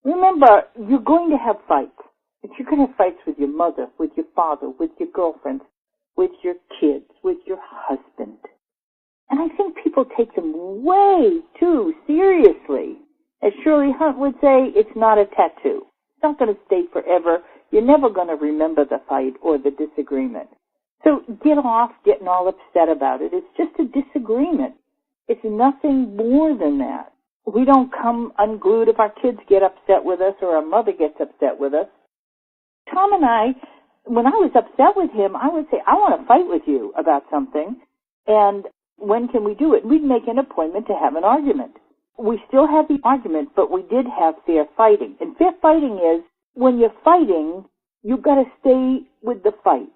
Remember, you're going to have fights. But you're going to have fights with your mother, with your father, with your girlfriends, with your kids, with your husband. And I think people take them way too seriously. As Shirley Hunt would say, it's not a tattoo. It's not going to stay forever. You're never going to remember the fight or the disagreement. So get off getting all upset about it. It's just a disagreement. It's nothing more than that. We don't come unglued if our kids get upset with us or our mother gets upset with us. Tom and I, when I was upset with him, I would say, I want to fight with you about something, and when can we do it? We'd make an appointment to have an argument. We still had the argument, but we did have fair fighting. And fair fighting is, when you're fighting, you've got to stay with the fight.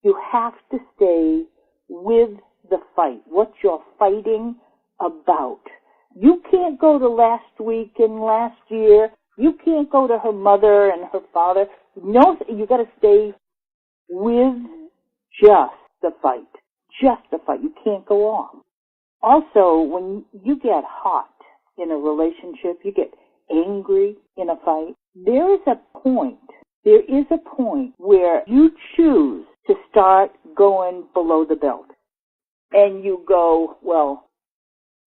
You have to stay with the fight, what you're fighting about. You can't go to last week and last year. You can't go to her mother and her father. No, you got to stay with just the fight. Just the fight. You can't go off. Also, when you get hot in a relationship, you get angry in a fight, there is a point where you choose to start going below the belt. And you go, well,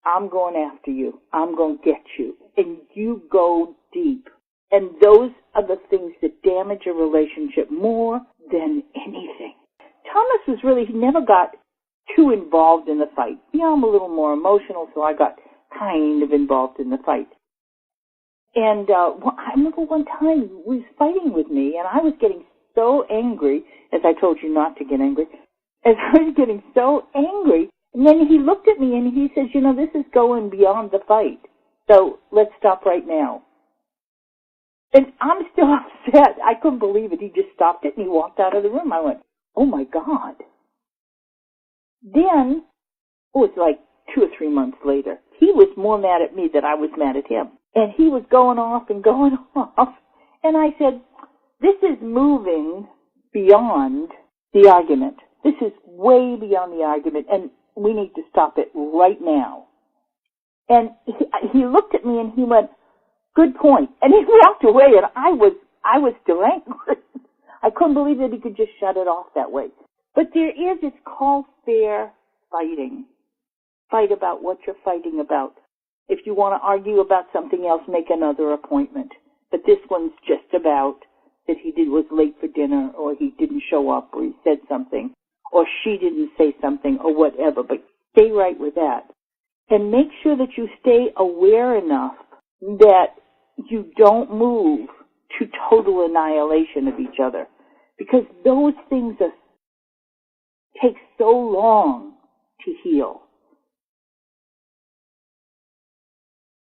I'm going after you. I'm going to get you. And you go deep. And those are the things that damage a relationship more than anything. Thomas was really, he never got too involved in the fight. Yeah, I'm a little more emotional, so I got kind of involved in the fight. And I remember one time he was fighting with me, and I was getting so angry, as I told you not to get angry, as I was getting so angry, and then he looked at me and he says, you know, this is going beyond the fight, so let's stop right now. And I'm still upset. I couldn't believe it. He just stopped it and he walked out of the room. I went, oh my God. Then, it was like 2 or 3 months later, he was more mad at me than I was mad at him. And he was going off and going off. And I said, this is moving beyond the argument. This is way beyond the argument, and we need to stop it right now. And he looked at me and he went, good point. And he walked away, and I was still angry. I couldn't believe that he could just shut it off that way. But it's called fair fighting. Fight about what you're fighting about. If you want to argue about something else, make another appointment. But this one's just about that he was late for dinner, or he didn't show up, or he said something, or she didn't say something, or whatever. But stay right with that. And make sure that you stay aware enough that you don't move to total annihilation of each other. Because those things take so long to heal.